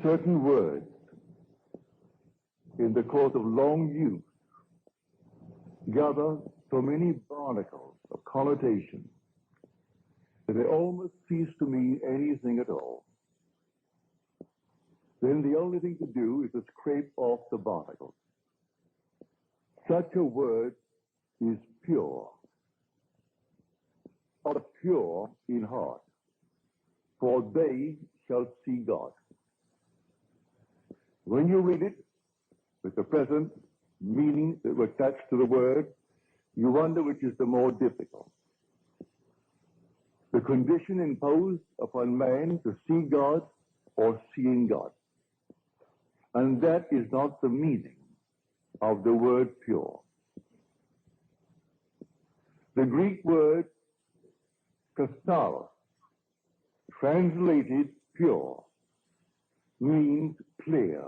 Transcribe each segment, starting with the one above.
Certain words in the course of long use gather so many barnacles of connotation that they almost cease to mean anything at all. Then the only thing to do is to scrape off the barnacles. Such a word is pure, or pure in heart, for they shall see God. When you read it with the present meaning that was attached to the word, you wonder which is the more difficult. The condition imposed upon man to see God or seeing God. And that is not the meaning of the word pure. The Greek word katharos, translated pure, means clear,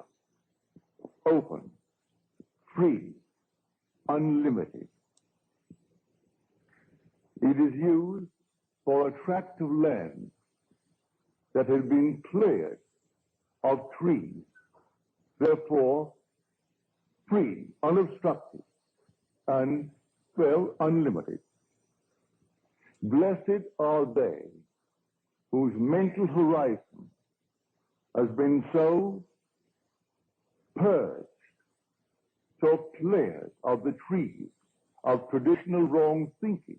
open, free, unlimited. It is used for a tract of land that has been cleared of trees, therefore free, unobstructed, and, well, unlimited. Blessed are they whose mental horizon has been so purged, so cleared of the trees of traditional wrong thinking,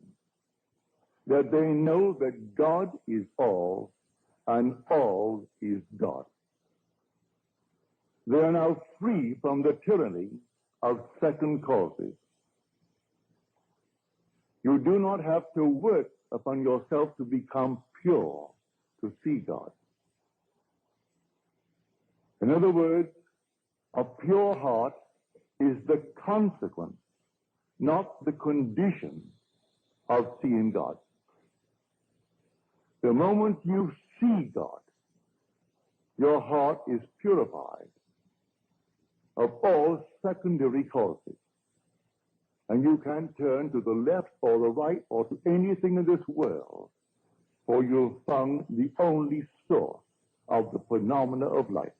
that they know that God is all and all is God. They are now free from the tyranny of second causes. You do not have to work upon yourself to become pure, to see God. In other words, a pure heart is the consequence, not the condition, of seeing God. The moment you see God, your heart is purified of all secondary causes. And you can turn to the left or the right or to anything in this world, for you've found the only source of the phenomena of life.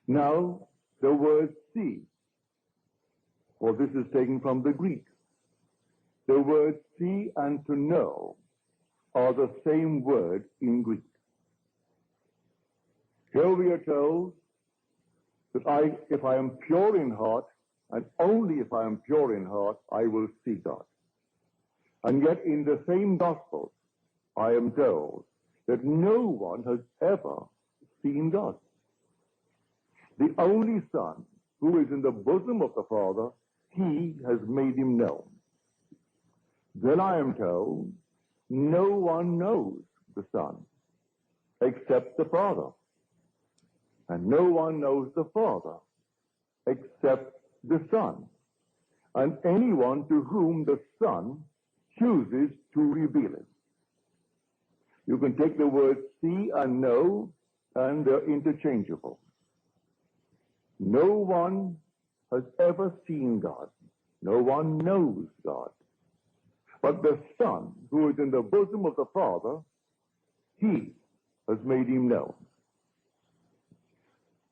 Now, the word see, for this is taken from the Greek. The words see and to know are the same word in Greek. Here we are told that if I am pure in heart, and only if I am pure in heart, I will see God. And yet in the same gospel, I am told that no one has ever seen God. The only Son, who is in the bosom of the Father, he has made him known. Then I am told, no one knows the Son except the Father. And no one knows the Father except the Son, and anyone to whom the Son chooses to reveal it. You can take the words see and know, and they're interchangeable. No one has ever seen God. No one knows God. But the Son, who is in the bosom of the Father, he has made him known.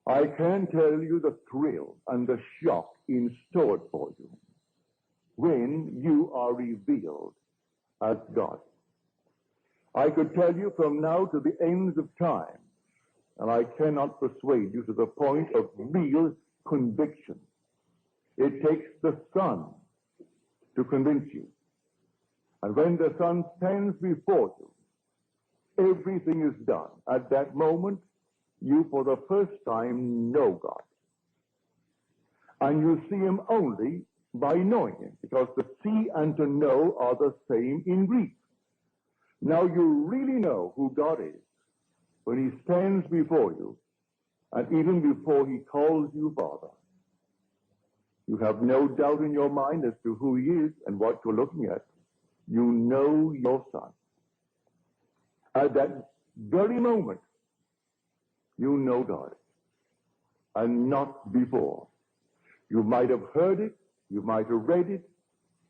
I can tell you the thrill and the shock in store for you when you are revealed as God. I could tell you from now to the ends of time, and I cannot persuade you to the point of real conviction. It takes the Son to convince you. And when the Son stands before you, everything is done. At that moment, you for the first time know God. And you see him only by knowing him, because to see and to know are the same in Greek. Now you really know who God is when he stands before you, and even before he calls you Father. You have no doubt in your mind as to who he is and what you're looking at. You know your Son. At that very moment, you know God, and not before. You might have heard it, you might have read it,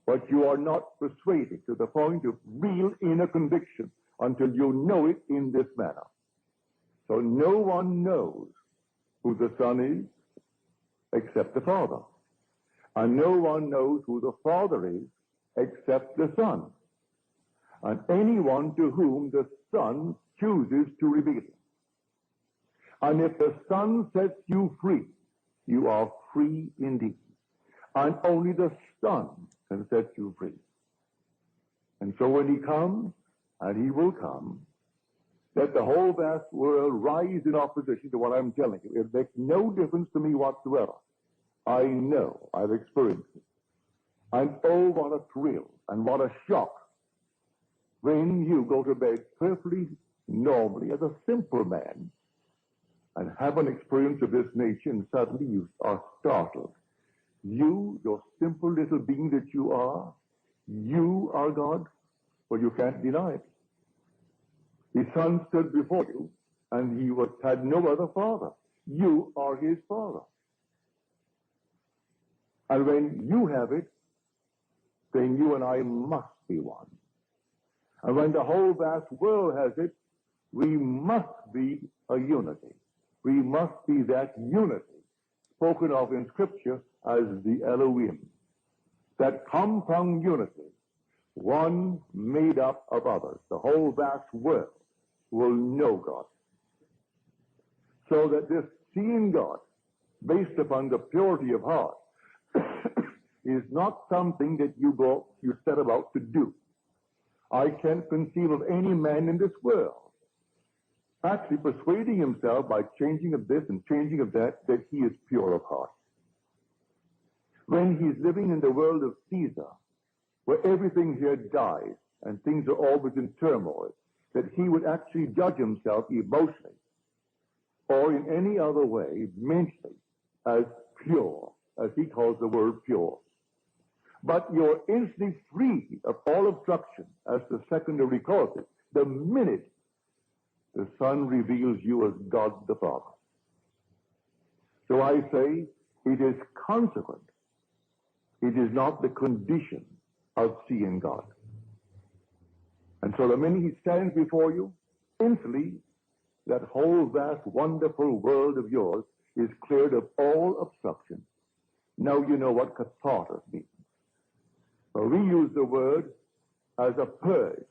but you are not persuaded to the point of real inner conviction until you know it in this manner. So no one knows who the Son is except the Father. And no one knows who the Father is except the Son. And anyone to whom the Son chooses to reveal it. And if the Son sets you free, you are free indeed. And only the Son can set you free. And so when he comes, and he will come, let the whole vast world rise in opposition to what I'm telling you. It makes no difference to me whatsoever. I know, I've experienced it. And oh, what a thrill and what a shock when you go to bed perfectly normally as a simple man and have an experience of this nature, and suddenly you are startled. You, your simple little being that you are God. Well, you can't deny it. His Son stood before you, and he had no other father. You are his father. And when you have it, then you and I must be one. And when the whole vast world has it, we must be a unity. We must be that unity spoken of in Scripture as the Elohim. That compound unity, one made up of others. The whole vast world will know God. So that this seeing God, based upon the purity of heart, is not something that you set about to do. I can't conceive of any man in this world actually persuading himself by changing of this and changing of that he is pure of heart. When he's living in the world of Caesar, where everything here dies and things are always in turmoil, that he would actually judge himself emotionally or in any other way mentally as pure, as he calls the word pure. But you're instantly free of all obstruction as the secondary causes the minute the Son reveals you as God the Father. So I say it is consequent. It is not the condition of seeing God. And so the minute he stands before you, instantly that whole vast, wonderful world of yours is cleared of all obstruction. Now you know what catharsis means. Well, we use the word as a purge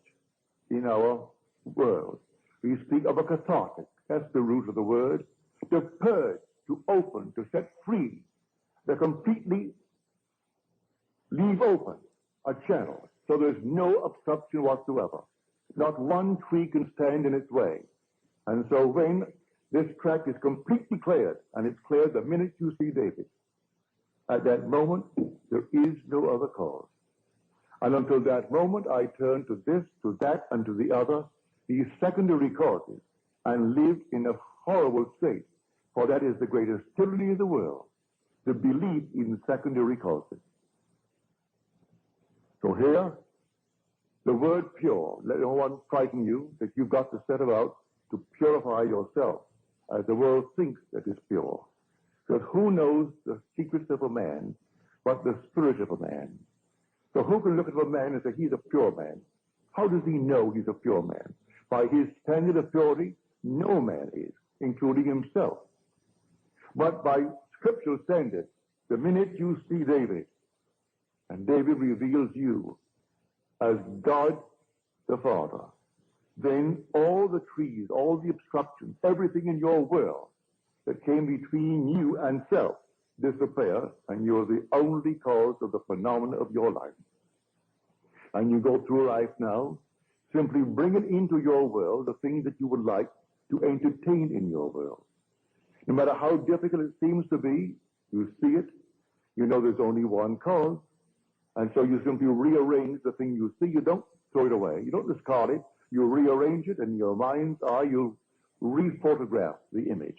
in our world. We speak of a cathartic. That's the root of the word. To purge, to open, to set free, to completely leave open a channel so there's no obstruction whatsoever. Not one tree can stand in its way. And so when this tract is completely cleared, and it's cleared the minute you see David, at that moment, there is no other cause. And until that moment, I turn to this, to that, and to the other, these secondary causes, and live in a horrible state. For that is the greatest tyranny in the world, the belief in secondary causes. So here, the word pure, let no one frighten you that you've got to set about to purify yourself as the world thinks that is pure. Because who knows the secrets of a man but the spirit of a man? So who can look at a man and say he's a pure man? How does he know he's a pure man? By his standard of purity, no man is, including himself. But by scriptural standards, the minute you see David, and David reveals you as God the Father, then all the trees, all the obstructions, everything in your world that came between you and self disappear, and you're the only cause of the phenomena of your life. And you go through life now, simply bringing into your world the things that you would like to entertain in your world. No matter how difficult it seems to be, you see it, you know there's only one cause, and so you simply rearrange the thing you see. You don't throw it away. You don't discard it. You rearrange it, and in your mind's eye, you rephotograph the image.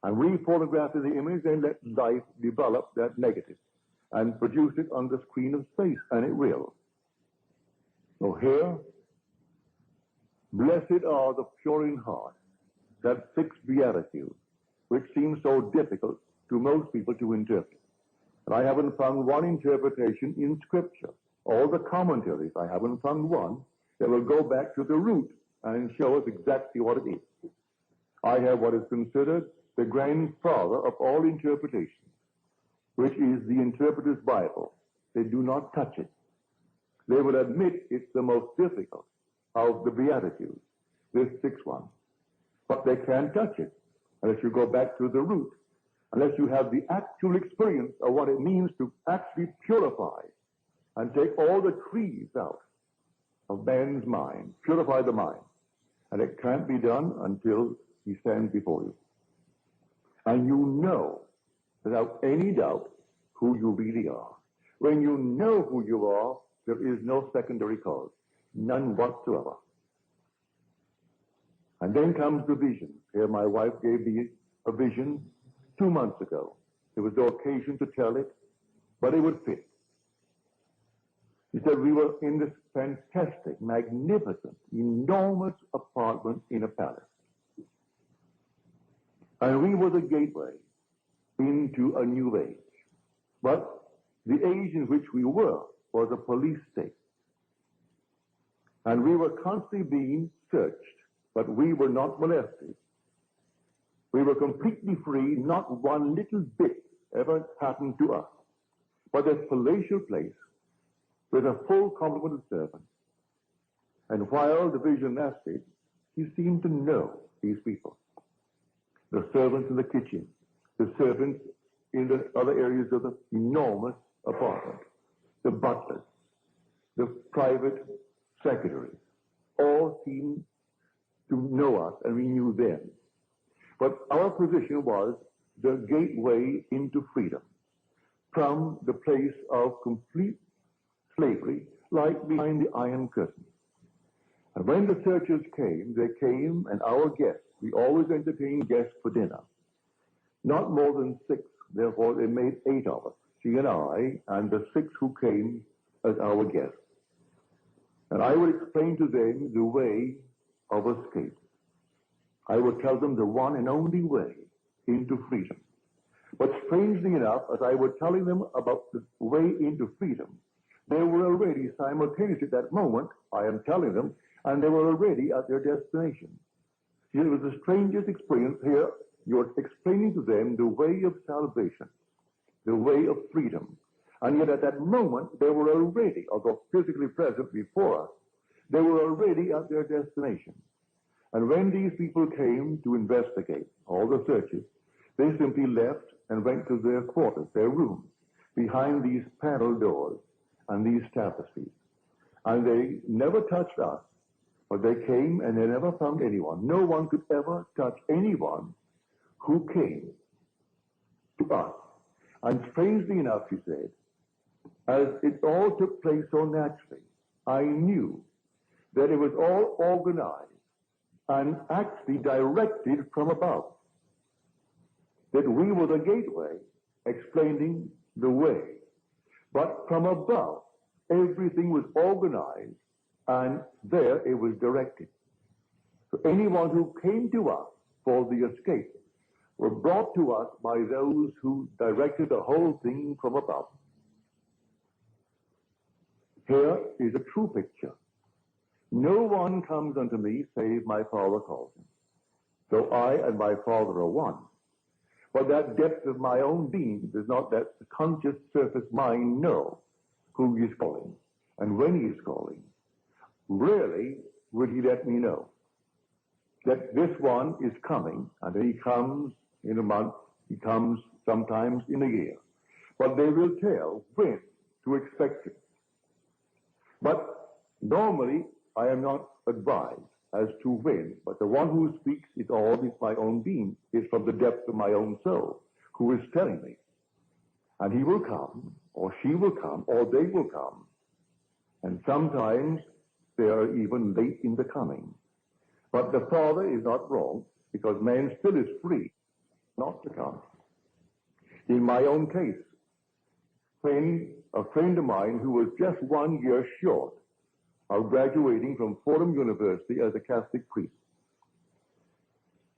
And rephotographing the image, then let life develop that negative and produce it on the screen of space, and it will. So here, blessed are the pure in heart, that sixth beatitude, which seems so difficult to most people to interpret. And I haven't found one interpretation in Scripture. All the commentaries, I haven't found one that will go back to the root and show us exactly what it is. I have what is considered the grandfather of all interpretation, which is the Interpreter's Bible. They do not touch it. They will admit it's the most difficult of the Beatitudes, this sixth one. But they can't touch it unless you go back to the root, unless you have the actual experience of what it means to actually purify and take all the trees out of man's mind, purify the mind. And it can't be done until he stands before you. And you know, without any doubt, who you really are. When you know who you are, there is no secondary cause, none whatsoever. And then comes the vision. Here my wife gave me a vision 2 months ago. There was no occasion to tell it, but it would fit. He said we were in this fantastic, magnificent, enormous apartment in a palace. And we were the gateway into a new age. But the age in which we were was a police state. And we were constantly being searched, but we were not molested. We were completely free, not one little bit ever happened to us. But this palatial place with a full complement of servants. And while the vision lasted, he seemed to know these people. The servants in the kitchen, the servants in the other areas of the enormous apartment, the butlers, the private secretaries, all seemed to know us, and we knew them. But our position was the gateway into freedom from the place of complete slavery, like behind the Iron Curtain. And when the searchers came, they came, and our guests, we always entertained guests for dinner, not more than 6. Therefore, they made 8 of us, she and I, and the 6 who came as our guests. And I would explain to them the way of escape. I would tell them the one and only way into freedom. But strangely enough, as I was telling them about the way into freedom, they were already simultaneously at that moment, I am telling them, and they were already at their destination. See, it was the strangest experience here. You're explaining to them the way of salvation, the way of freedom. And yet at that moment, they were already, although physically present before us, they were already at their destination. And when these people came to investigate all the searches, they simply left and went to their quarters, their rooms, behind these panel doors and these tapestries. And they never touched us, but they came and they never found anyone. No one could ever touch anyone who came to us. And strangely enough, he said, as it all took place so naturally, I knew that it was all organized and actually directed from above. That we were the gateway explaining the way. But from above, everything was organized and there it was directed. So anyone who came to us for the escape were brought to us by those who directed the whole thing from above. Here is a true picture. No one comes unto me save my Father calls him. So I and my Father are one. But that depth of my own being does not let the conscious surface mind know who he is calling and when he is calling. Rarely would he let me know that this one is coming, and he comes in a month, he comes sometimes in a year. But they will tell when to expect him. But normally, I am not advised as to when, but the one who speaks is always my own being, is from the depths of my own soul, who is telling me. And he will come, or she will come, or they will come. And sometimes they are even late in the coming. But the Father is not wrong, because man still is free not to come. In my own case, when a friend of mine who was just 1 year short of graduating from Fordham University as a Catholic priest,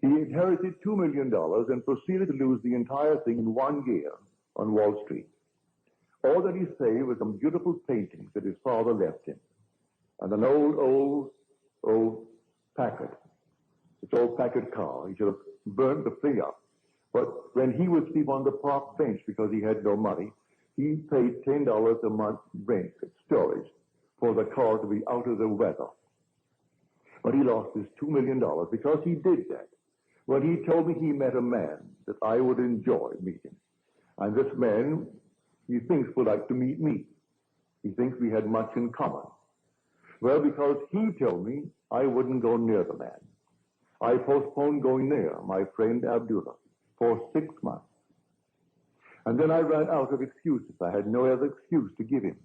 he inherited $2 million and proceeded to lose the entire thing in 1 year on Wall Street. All that he saved was some beautiful paintings that his father left him, and an old Packard. It's old Packard car. He should have burned the thing up. But when he would sleep on the park bench because he had no money, he paid $10 a month rent at storage for the car to be out of the weather. But he lost his $2 million because he did that. When he told me he met a man that I would enjoy meeting. And this man, he thinks, would like to meet me. He thinks we had much in common. Well, because he told me I wouldn't go near the man. I postponed going near my friend Abdullah for 6 months. And then I ran out of excuses. I had no other excuse to give him.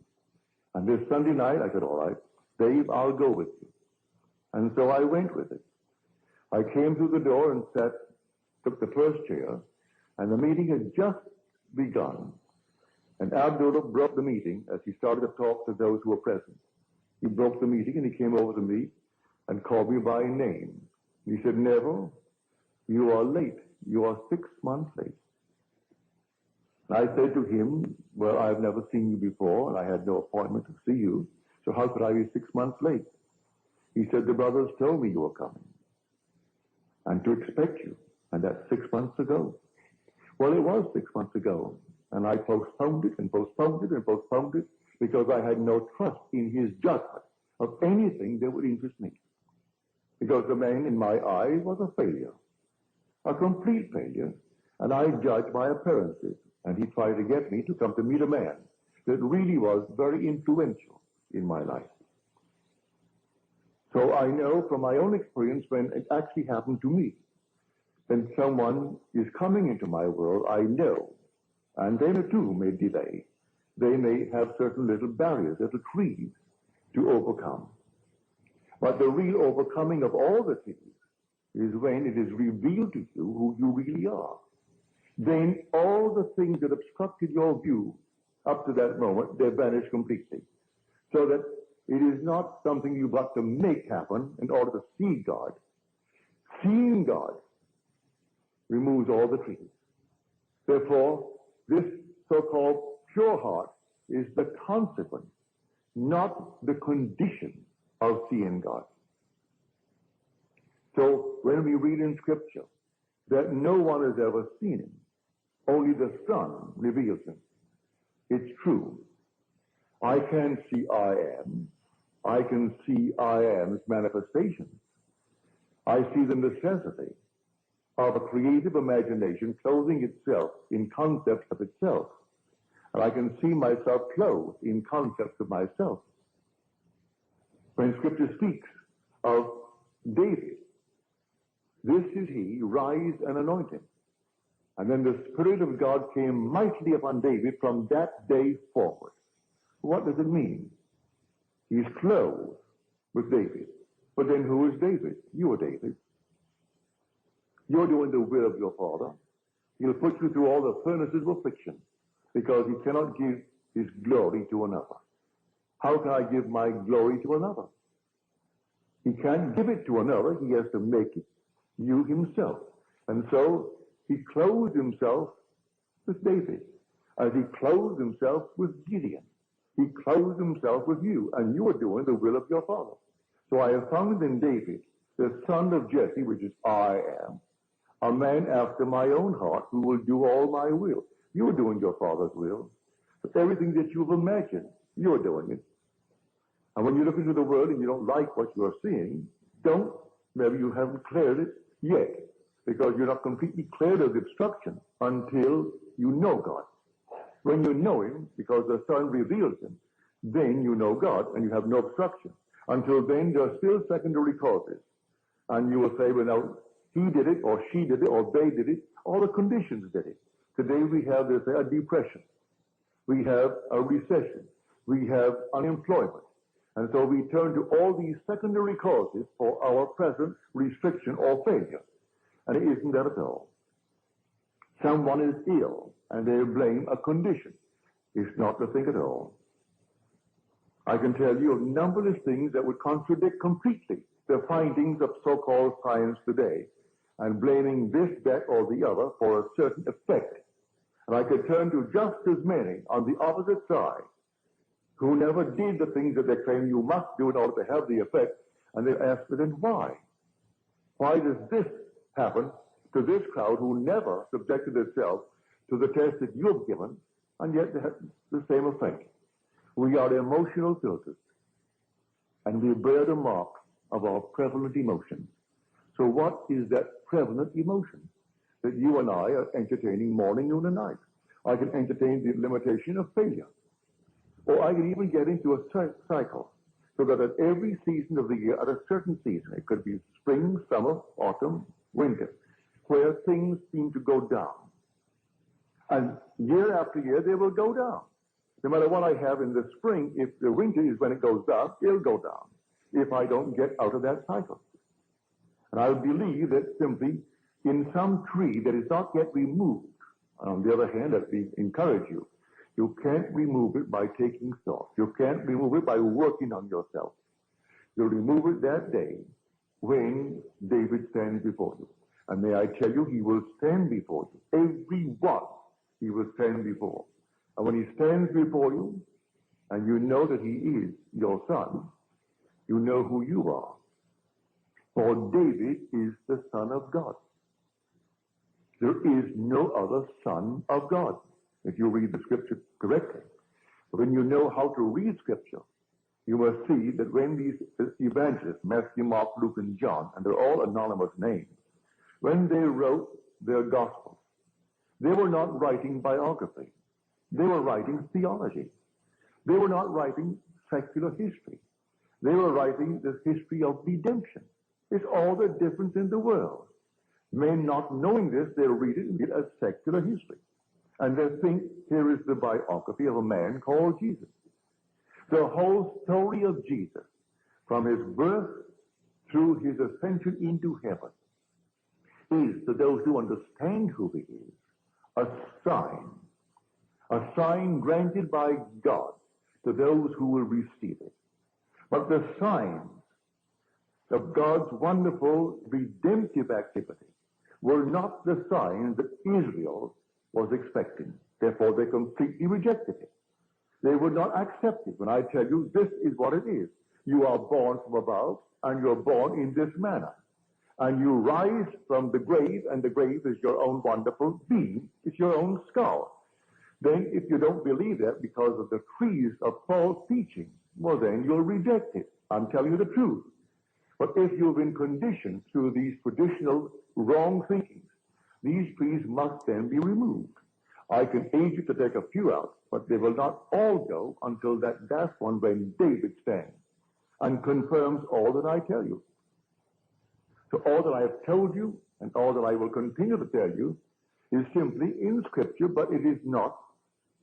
And this Sunday night, I said, all right, Dave, I'll go with you. And so I went with it. I came through the door and took the first chair, and the meeting had just begun. And Abdullah broke the meeting as he started to talk to those who were present. He broke the meeting and he came over to me and called me by name. He said, Neville, you are late. You are 6 months late. And I said to him, well, I've never seen you before, and I had no appointment to see you, so how could I be 6 months late? He said, the brothers told me you were coming, and to expect you, and that's 6 months ago. Well, it was 6 months ago, and I postponed it and postponed it and postponed it because I had no trust in his judgment of anything that would interest me. Because the man in my eyes was a failure, a complete failure, and I judged by appearances. And he tried to get me to come to meet a man that really was very influential in my life. So I know from my own experience when it actually happened to me, when someone is coming into my world, I know, and they too may delay. They may have certain little barriers, little trees to overcome. But the real overcoming of all the trees is when it is revealed to you who you really are. Then all the things that obstructed your view up to that moment, they vanish completely. So that it is not something you've got to make happen in order to see God. Seeing God removes all the trees. Therefore, this so-called pure heart is the consequence, not the condition of seeing God. So when we read in Scripture that no one has ever seen him, only the Son reveals him, it's true. I can see I am. I can see I am's manifestations. I see the necessity of a creative imagination clothing itself in concepts of itself. And I can see myself clothed in concepts of myself. When Scripture speaks of David, this is he, rise and anoint him. And then the Spirit of God came mightily upon David from that day forward. What does it mean? He's clothed with David. But then who is David? You are David. You're doing the will of your Father. He'll put you through all the furnaces of affliction because he cannot give his glory to another. How can I give my glory to another? He can't give it to another. He has to make it you himself. And so he clothed himself with David, as he clothed himself with Gideon. He clothed himself with you, and you are doing the will of your Father. So I have found in David, the son of Jesse, which is I am, a man after my own heart who will do all my will. You are doing your Father's will. But everything that you've imagined, you are doing it. And when you look into the world and you don't like what you are seeing, maybe you haven't cleared it yet, because you're not completely cleared of the obstruction until you know God. When you know him, because the Son reveals him, then you know God and you have no obstruction. Until then, there are still secondary causes. And you will say, well, now, he did it, or she did it, or they did it, all the conditions did it. Today we have this, a depression. We have a recession. We have unemployment. And so we turn to all these secondary causes for our present restriction or failure. And it isn't that at all. Someone is ill, and they blame a condition. It's not the thing at all. I can tell you of numberless things that would contradict completely the findings of so-called science today, and blaming this, that, or the other for a certain effect. And I could turn to just as many on the opposite side who never did the things that they claim you must do in order to have the effect, and they ask, then why? Why does this happen to this crowd who never subjected itself to the test that you have given, and yet they have the same effect? We are emotional filters, and we bear the mark of our prevalent emotion. So what is that prevalent emotion that you and I are entertaining morning, noon, and night? I can entertain the limitation of failure. Or I can even get into a cycle, so that at every season of the year, at a certain season, it could be spring, summer, autumn, winter, where things seem to go down. And year after year, they will go down. No matter what I have in the spring, if the winter is when it goes down, it'll go down, if I don't get out of that cycle. And I believe that simply in some tree that is not yet removed, on the other hand, let me encourage you, you can't remove it by taking thought. You can't remove it by working on yourself. You'll remove it that day when David stands before you. And may I tell you, he will stand before you. Every one he will stand before. And when he stands before you, and you know that he is your son, you know who you are. For David is the Son of God. There is no other Son of God, if you read the Scripture correctly. But when you know how to read Scripture, you must see that when these evangelists, Matthew, Mark, Luke, and John, and they're all anonymous names, when they wrote their Gospels, they were not writing biography. They were writing theology. They were not writing secular history. They were writing the history of redemption. It's all the difference in the world. Men not knowing this, they'll read it as secular history. And they think here is the biography of a man called Jesus. The whole story of Jesus, from his birth through his ascension into heaven, is, to those who understand who he is, a sign granted by God to those who will receive it. But the signs of God's wonderful redemptive activity were not the signs that Israel was expecting. Therefore, they completely rejected it. They would not accept it when I tell you this is what it is. You are born from above, and you're born in this manner. And you rise from the grave, and the grave is your own wonderful being. It's your own skull. Then if you don't believe that because of the trees of false teaching, well then you'll reject it. I'm telling you the truth. But if you've been conditioned through these traditional wrong thinkings, these trees must then be removed. I can aid you to take a few out, but they will not all go until that last one when David stands and confirms all that I tell you. So all that I have told you and all that I will continue to tell you is simply in Scripture, but it is not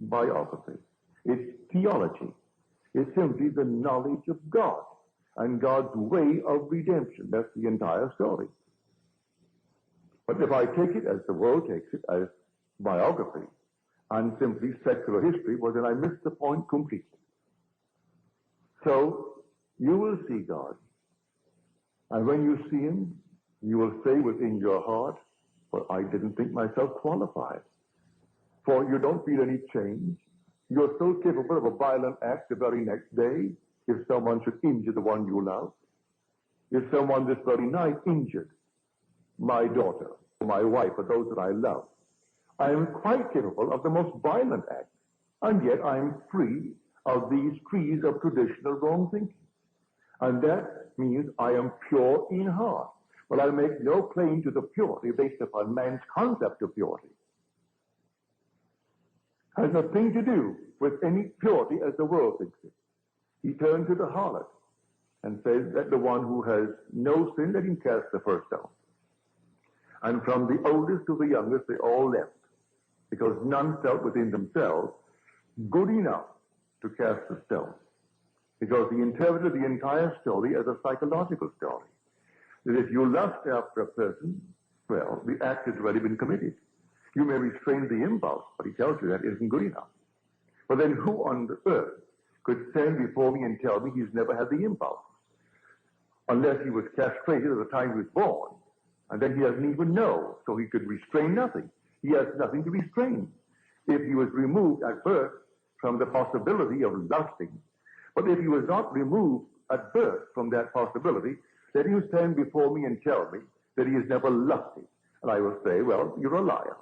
biography. It's theology. It's simply the knowledge of God and God's way of redemption. That's the entire story. But if I take it as the world takes it, as biography, and simply secular history, well, then I miss the point completely. So you will see God. And when you see him, you will say within your heart, well, I didn't think myself qualified. For you don't feel any change. You're so capable of a violent act the very next day if someone should injure the one you love. If someone this very night injured my daughter, my wife, or those that I love, I am quite capable of the most violent acts, and yet I am free of these trees of traditional wrong thinking. And that means I am pure in heart. But I make no claim to the purity based upon man's concept of purity. Has nothing to do with any purity as the world thinks it. He turned to the harlot and says that the one who has no sin, let him cast the first stone. And from the oldest to the youngest, they all left, because none felt within themselves good enough to cast the stone. Because he interpreted the entire story as a psychological story. That if you lust after a person, well, the act has already been committed. You may restrain the impulse, but he tells you that isn't good enough. But then who on the earth could stand before me and tell me he's never had the impulse? Unless he was castrated at the time he was born, and then he doesn't even know, so he could restrain nothing. He has nothing to restrain. If he was removed at birth from the possibility of lusting, but if he was not removed at birth from that possibility, let him stand before me and tell me that he has never lusted. And I will say, well, you're a liar.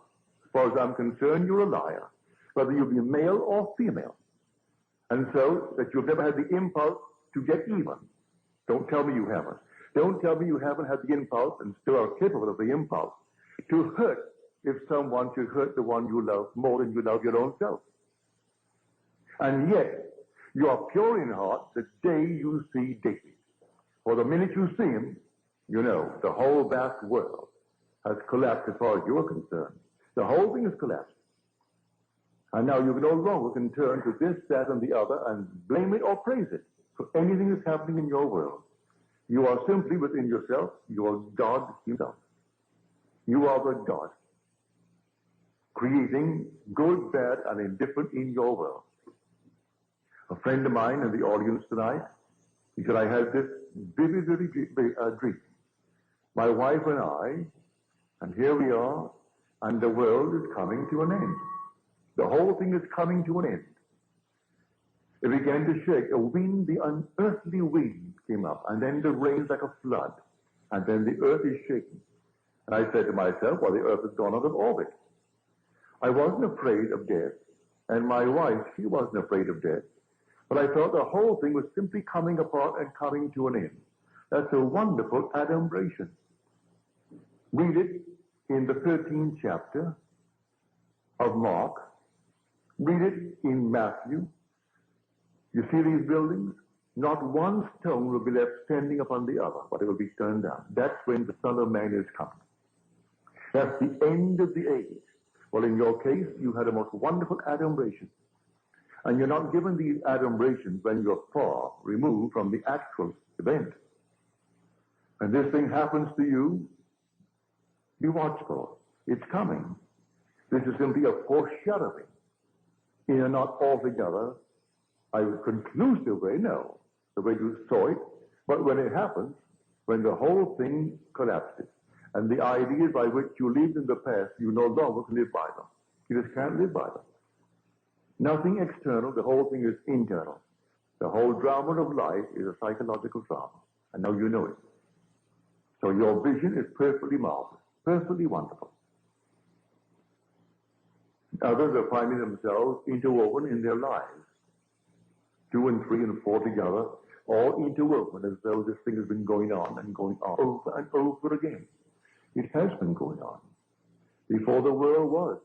As far as I'm concerned, you're a liar, whether you be male or female. And so that you've never had the impulse to get even. Don't tell me you haven't. Don't tell me you haven't had the impulse and still are capable of the impulse to hurt if someone should hurt the one you love more than you love your own self. And yet, you are pure in heart the day you see David. For the minute you see him, you know the whole vast world has collapsed as far as you are concerned. The whole thing has collapsed. And now you no longer can turn to this, that, and the other and blame it or praise it for anything that's happening in your world. You are simply within yourself. You are God himself. You are the God, creating good, bad, and indifferent in your world. A friend of mine in the audience tonight, he said, I had this vivid dream. My wife and I, and here we are, and the world is coming to an end. The whole thing is coming to an end. It began to shake. A wind, the unearthly wind came up, and then the rain's like a flood, and then the earth is shaking. And I said to myself, well, the earth has gone out of orbit. I wasn't afraid of death, and my wife, she wasn't afraid of death. But I thought the whole thing was simply coming apart and coming to an end. That's a wonderful adumbration. Read it in the 13th chapter of Mark. Read it in Matthew. You see these buildings? Not one stone will be left standing upon the other, but it will be turned down. That's when the Son of Man is coming. That's the end of the age. Well, in your case, you had a most wonderful adumbration. And you're not given these adumbrations when you're far removed from the actual event. And this thing happens to you, be watchful. It's coming. This is simply a foreshadowing. In a not altogether, I would conclusive way, no, the way you saw it, but when it happens, when the whole thing collapses, and the ideas by which you lived in the past, you no longer can live by them. You just can't live by them. Nothing external, the whole thing is internal. The whole drama of life is a psychological drama, and now you know it. So your vision is perfectly marvelous, perfectly wonderful. Others are finding themselves interwoven in their lives. 2 and 3 and 4 together, all interwoven as though this thing has been going on over and over again. It has been going on. Before the world was,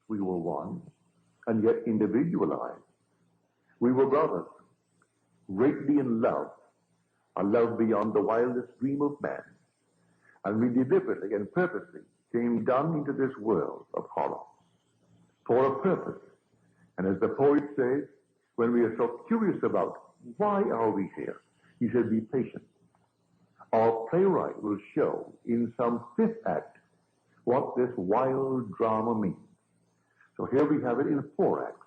we were one, and yet individualized. We were brothers, greatly in love, a love beyond the wildest dream of man. And we deliberately and purposely came down into this world of horror for a purpose. And as the poet says, when we are so curious about why are we here, he said, be patient. Our playwright will show in some 5th act what this wild drama means. So here we have it in 4 acts,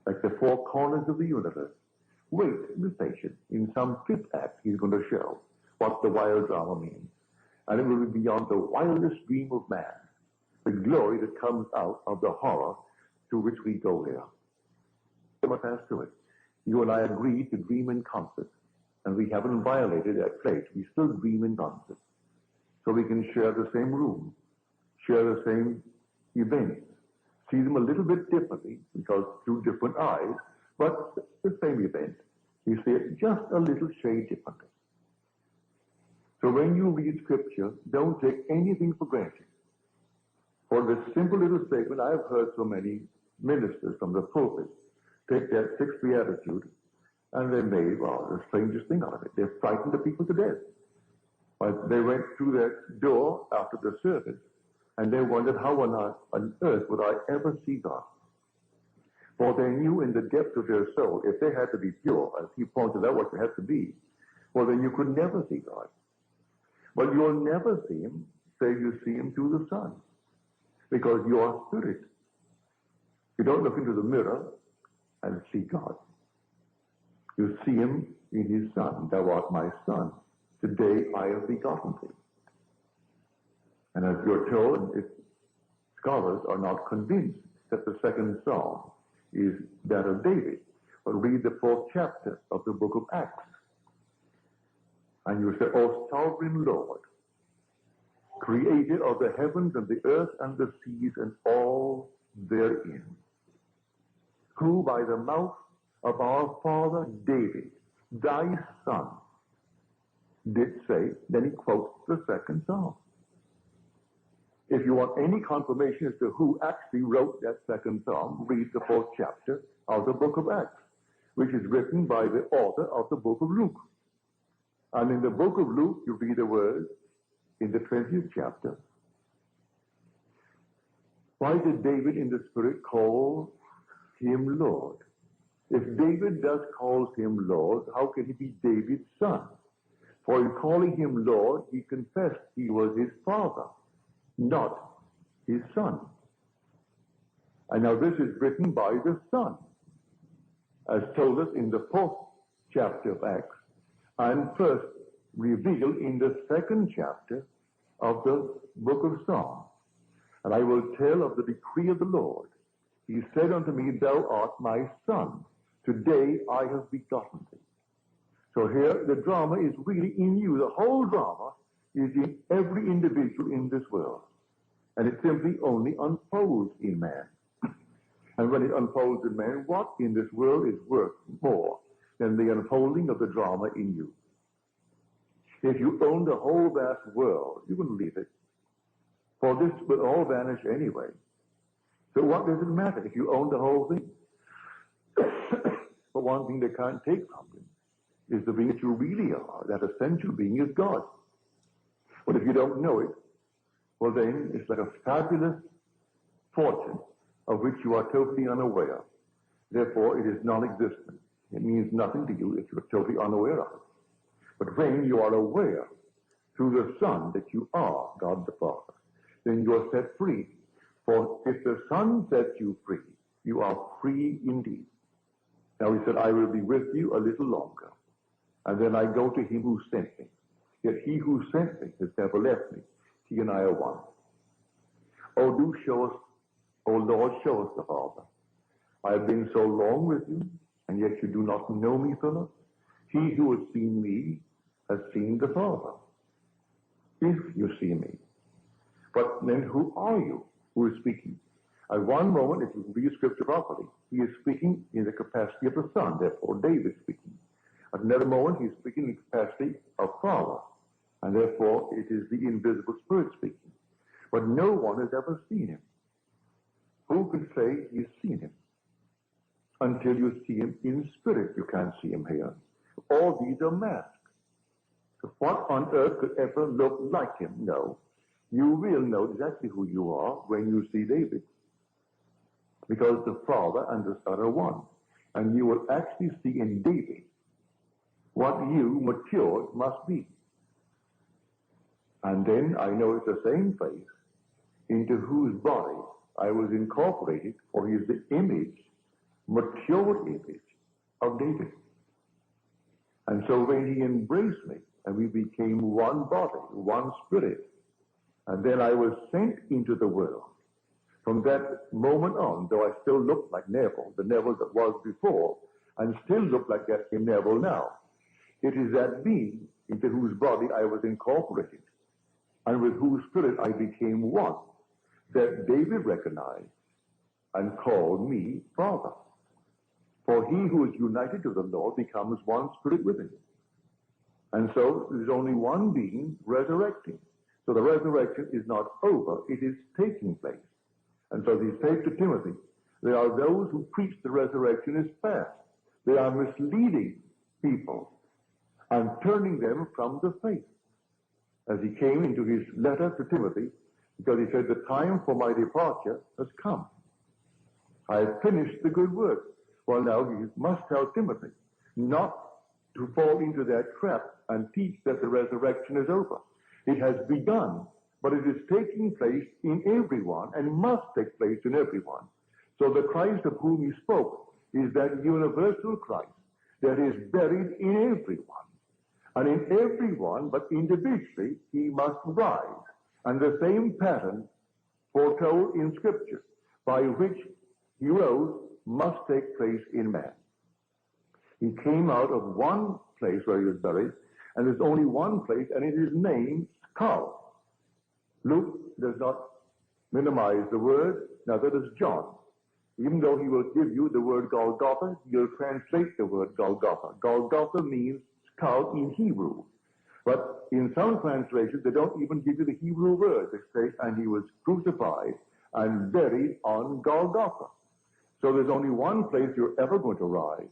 like the 4 corners of the universe. Wait, be patient. In some 5th act, he's going to show what the wild drama means. And it will be beyond the wildest dream of man, the glory that comes out of the horror to which we go here. We must pass through it. You and I agreed to dream in concert, and we haven't violated that pledge. We still dream in concert. So we can share the same room, share the same events, see them a little bit differently because through different eyes, but the same event. You see it just a little shade differently. So when you read Scripture, don't take anything for granted. For this simple little statement, I have heard so many ministers from the pulpit take that 6th beatitude and they made, well, the strangest thing out of it. They frightened the people to death. But they went through that door after the service and they wondered how on earth would I ever see God. For they knew in the depths of their soul, if they had to be pure, as he pointed out what they had to be, well, then you could never see God. But you'll never see him, say you see him through the sun, because you are spirit. You don't look into the mirror and see God. You see him in his Son. Thou art my Son. Today I have begotten thee. And as you're told, if scholars are not convinced that the 2nd Psalm is that of David, but read the 4th chapter of the book of Acts. And you say, O sovereign Lord, creator of the heavens and the earth and the seas and all therein, who by the mouth of our father David, thy son, did say, then he quotes the second psalm. If you want any confirmation as to who actually wrote that second psalm, read the 4th chapter of the book of Acts, which is written by the author of the book of Luke. And in the book of Luke, you read the words in the 20th chapter. Why did David in the Spirit call him Lord? If David does call him Lord, how can he be David's son? For in calling him Lord, he confessed he was his father, not his son. And now this is written by the Son, as told us in the 4th chapter of Acts, and first revealed in the 2nd chapter of the book of Psalms. And I will tell of the decree of the Lord. He said unto me, thou art my son. Today I have begotten thee. So here the drama is really in you. The whole drama is in every individual in this world. And it simply only unfolds in man. And when it unfolds in man, what in this world is worth more than the unfolding of the drama in you? If you own the whole vast world, you wouldn't leave it. For this will all vanish anyway. So what does it matter if you own the whole thing? But one thing they can't take from you is the being that you really are. That essential being is God. But if you don't know it, well then it's like a fabulous fortune of which you are totally unaware. Therefore it is non-existent. It means nothing to you if you're totally unaware of it. But when you are aware through the Son that you are God the Father, then you are set free. For if the Son sets you free, you are free indeed. Now he said, I will be with you a little longer, and then I go to him who sent me. Yet he who sent me has never left me. He and I are one. Oh, do show us, oh Lord, show us the Father. I have been so long with you, and yet you do not know me, Philip. He who has seen me has seen the Father. If you see me. But then who are you who is speaking? At one moment, if you read Scripture properly, he is speaking in the capacity of the Son, therefore David is speaking. At another moment, he is speaking in the capacity of Father, and therefore it is the invisible Spirit speaking. But no one has ever seen him. Who can say he's seen him? Until you see him in spirit, you can't see him here. All these are masks. So what on earth could ever look like him? No. You will know exactly who you are when you see David. Because the Father and the Son are one. And you will actually see in David what you, matured, must be. And then I know it's the same face into whose body I was incorporated, for he is the image, matured image of David. And so when he embraced me, and we became one body, one spirit, and then I was sent into the world. From that moment on, though I still looked like Neville, the Neville that was before, and still look like that in Neville now, it is that being into whose body I was incorporated, and with whose spirit I became one, that David recognized and called me Father. For he who is united to the Lord becomes one spirit with him. And so there's only one being resurrecting. So the resurrection is not over, it is taking place. And so he said to Timothy, there are those who preach the resurrection is past. They are misleading people and turning them from the faith. As he came into his letter to Timothy, because he said, the time for my departure has come. I have finished the good work. Well, now he must tell Timothy not to fall into that trap and teach that the resurrection is over. It has begun, but it is taking place in everyone and must take place in everyone. So the Christ of whom he spoke is that universal Christ that is buried in everyone. And in everyone, but individually, he must rise. And the same pattern foretold in Scripture by which he rose must take place in man. He came out of one place where he was buried, and there's only one place, and it is named skull. Luke does not minimize the word, neither does John. Even though he will give you the word Golgotha, he'll translate the word Golgotha. Golgotha means skull in Hebrew. But in some translations, they don't even give you the Hebrew word. They say, and he was crucified and buried on Golgotha. So there's only one place you're ever going to rise.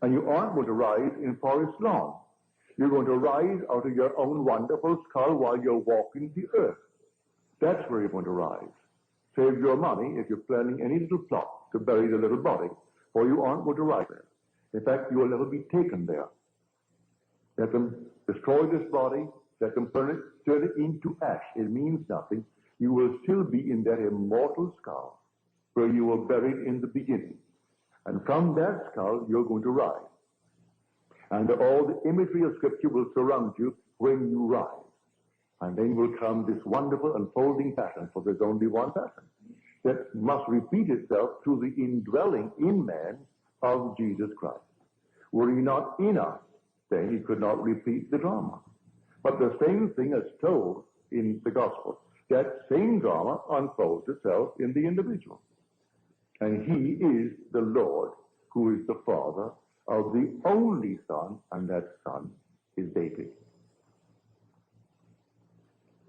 And you aren't going to rise in Forest Lawn. You're going to rise out of your own wonderful skull while you're walking the earth. That's where you're going to rise. Save your money if you're planning any little plot to bury the little body, for you aren't going to rise there. In fact, you will never be taken there. Let them destroy this body, let them turn it into ash. It means nothing. You will still be in that immortal skull where you were buried in the beginning. And from that skull, you're going to rise. And all the imagery of Scripture will surround you when you rise. And then will come this wonderful unfolding pattern, for there's only one pattern, that must repeat itself through the indwelling in man of Jesus Christ. Were he not in us, then he could not repeat the drama. But the same thing is told in the gospel. That same drama unfolds itself in the individual. And he is the Lord who is the Father of the only Son, and that Son is David.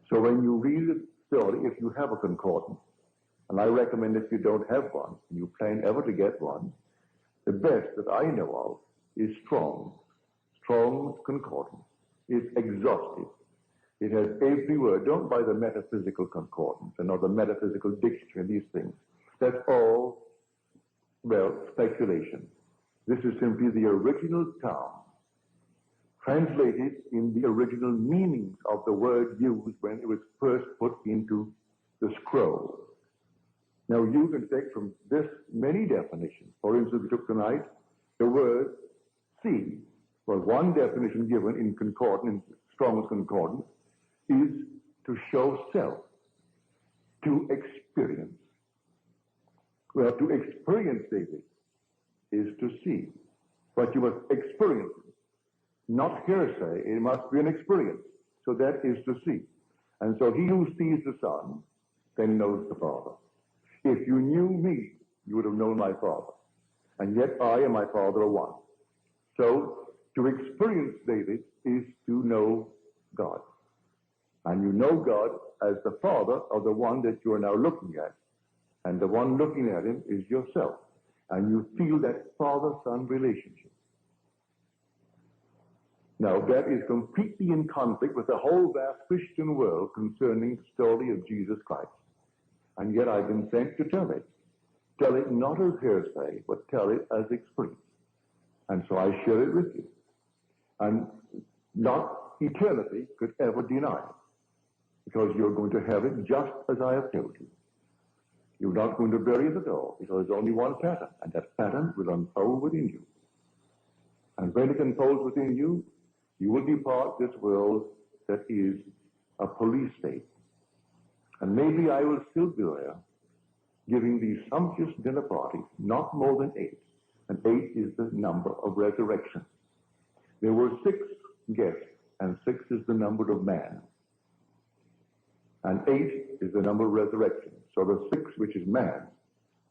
So when you read the story, if you have a concordance, and I recommend if you don't have one, and you plan ever to get one, the best that I know of is Strong's concordance. It's exhaustive. It has every word. Don't buy the metaphysical concordance and not the metaphysical dictionary, these things. That's all, well, speculation. This is simply the original term, translated in the original meanings of the word used when it was first put into the scroll. Now, you can take from this many definitions. For instance, we took tonight the word see. Well, one definition given in concordance, in Strong's concordance, is to show self, to experience. Well, to experience, David, is to see. But you must experience it. Not hearsay, it must be an experience. So that is to see. And so he who sees the Son then knows the Father. If you knew me, you would have known my Father. And yet I and my Father are one. So to experience David is to know God. And you know God as the Father of the one that you are now looking at. And the one looking at him is yourself. And you feel that father-son relationship. Now, that is completely in conflict with the whole vast Christian world concerning the story of Jesus Christ. And yet I've been sent to tell it. Tell it not as hearsay, but tell it as experience. And so I share it with you. And not eternity could ever deny it. Because you're going to have it just as I have told you. You're not going to bury it at all, because there's only one pattern, and that pattern will unfold within you. And when it unfolds within you, you will depart this world that is a police state. And maybe I will still be there, giving these sumptuous dinner parties, not more than 8. And 8 is the number of resurrection. There were 6 guests, and 6 is the number of man. And 8 is the number of resurrection. So the 6, which is man,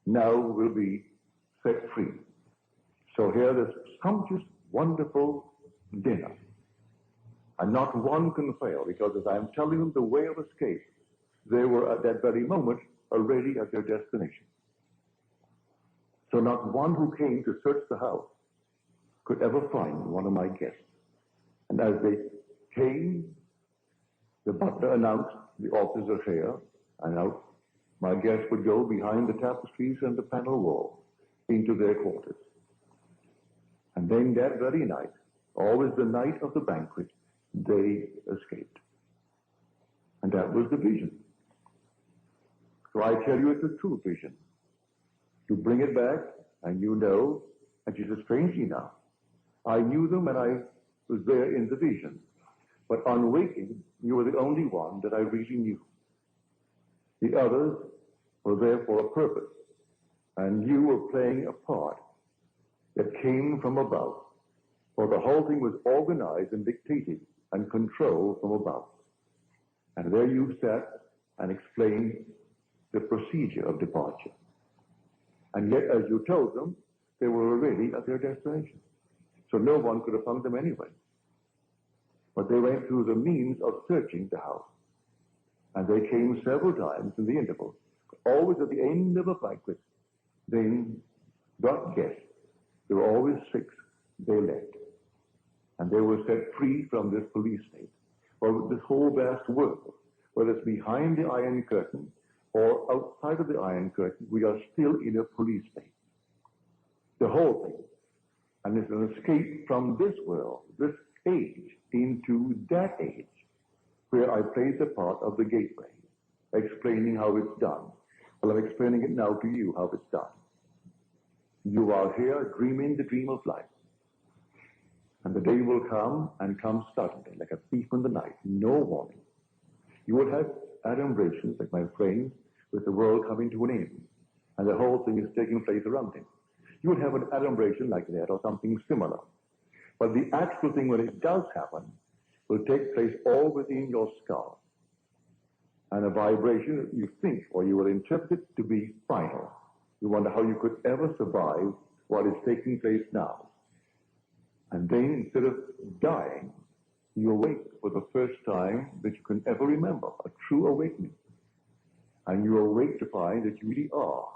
now will be set free. So here there's sumptuous, wonderful dinner. And not one can fail, because as I'm telling them the way of escape, they were at that very moment already at their destination. So not one who came to search the house could ever find one of my guests. And as they came, the butler announced the officers are here, and out my guests would go behind the tapestries and the panel wall into their quarters. And then that very night, always the night of the banquet, they escaped. And that was the vision. So I tell you, it's a true vision. You bring it back, and you know, and she says, strangely enough, I knew them when I was there in the vision. But on waking, you were the only one that I really knew. The others were there for a purpose, and you were playing a part that came from above, for the whole thing was organized and dictated and controlled from above. And there you sat and explained the procedure of departure. And yet, as you told them, they were already at their destination. So no one could have found them anyway. But they went through the means of searching the house. And they came several times in the interval, always at the end of a banquet. Then got guests. There were always 6. They left. And they were set free from this police state. Or this whole vast world, whether it's behind the Iron Curtain or outside of the Iron Curtain, we are still in a police state. The whole thing. And it's an escape from this world, this age, into that age, where I played the part of the gateway, explaining how it's done. Well, I'm explaining it now to you, how it's done. You are here dreaming the dream of life. And the day will come and come suddenly, like a thief in the night, no warning. You will have adumbrations, like my friends, with the world coming to an end, and the whole thing is taking place around him. You would have an adumbration like that, or something similar. But the actual thing, when it does happen, will take place all within your skull. And a vibration you think, or you will interpret it to be final. You wonder how you could ever survive what is taking place now. And then, instead of dying, you awake for the first time that you can ever remember, a true awakening. And you awake to find that you really are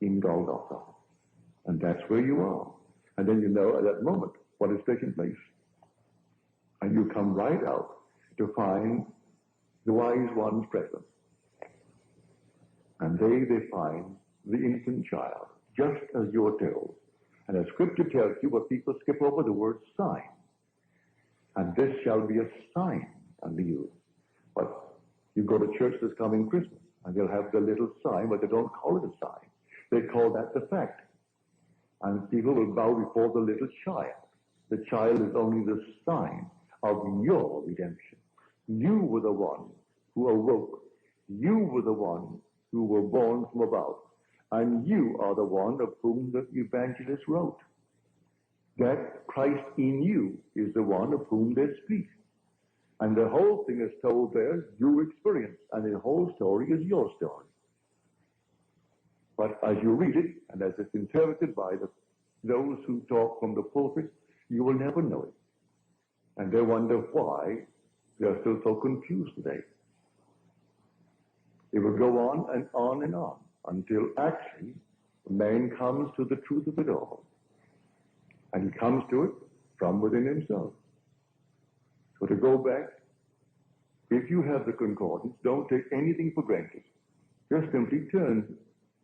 in Golgotha. And that's where you are. And then you know at that moment what is taking place. And you come right out to find the wise ones present. And they find the infant child, just as you're told. And as Scripture tells you, but people skip over the word sign. And this shall be a sign unto you. But you go to church this coming Christmas, and they'll have the little sign, but they don't call it a sign. They call that the fact. And people will bow before the little child. The child is only the sign of your redemption. You were the one who awoke. You were the one who were born from above. And you are the one of whom the evangelist wrote. That Christ in you is the one of whom they speak. And the whole thing is told there, you experience. And the whole story is your story. But as you read it, and as it's interpreted by those who talk from the pulpit, you will never know it. And they wonder why they're still so confused today. It will go on and on and on until actually man comes to the truth of it all. And he comes to it from within himself. So to go back, if you have the concordance, don't take anything for granted. Just simply turn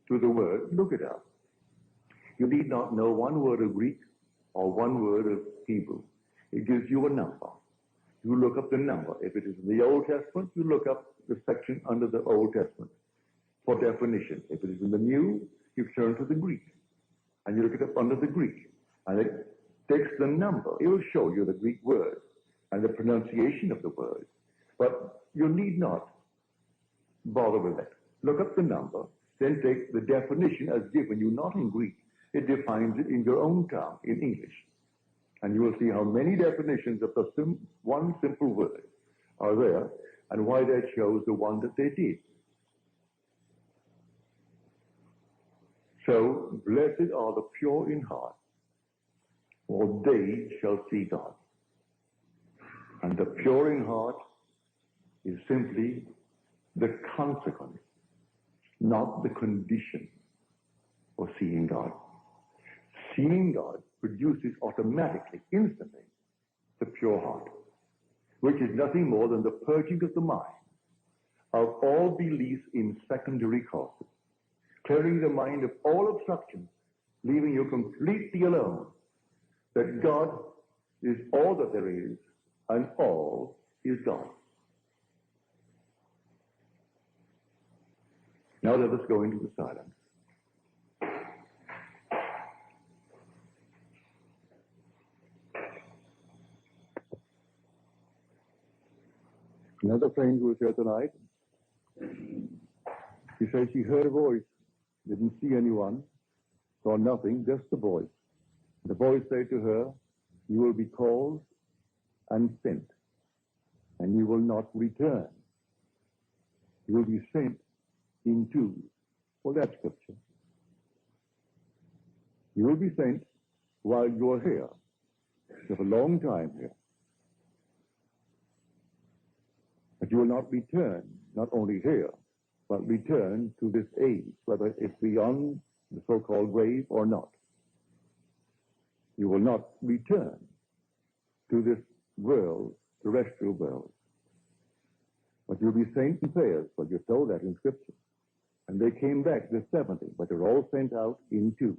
to the word, look it up. You need not know one word of Greek or one word of Hebrew. It gives you a number. You look up the number. If it is in the Old Testament, you look up the section under the Old Testament for definition. If it is in the New, you turn to the Greek. And you look it up under the Greek. And it takes the number. It will show you the Greek word and the pronunciation of the word. But you need not bother with that. Look up the number, then take the definition as given you, not in Greek. It defines it in your own tongue, in English. And you will see how many definitions of the one simple word are there, and why that shows the one that they did. So, blessed are the pure in heart, for they shall see God. And the pure in heart is simply the consequence, not the condition of seeing God. Seeing God produces automatically, instantly, the pure heart, which is nothing more than the purging of the mind of all beliefs in secondary causes, clearing the mind of all obstructions, leaving you completely alone, that God is all that there is, and all is God. Now let us go into the silence. Another friend who was here tonight, she says she heard a voice, didn't see anyone, saw nothing, just the voice. The voice said to her, "You will be called and sent, and you will not return." You will be sent in twos. Well, that's Scripture. You will be sent while you are here. You have a long time here. But you will not return, not only here, but return to this age, whether it's beyond the so-called grave or not. You will not return to this world, terrestrial world. But you'll be saints in pairs, but you're told that in Scripture. And they came back, the 70, but they're all sent out in twos.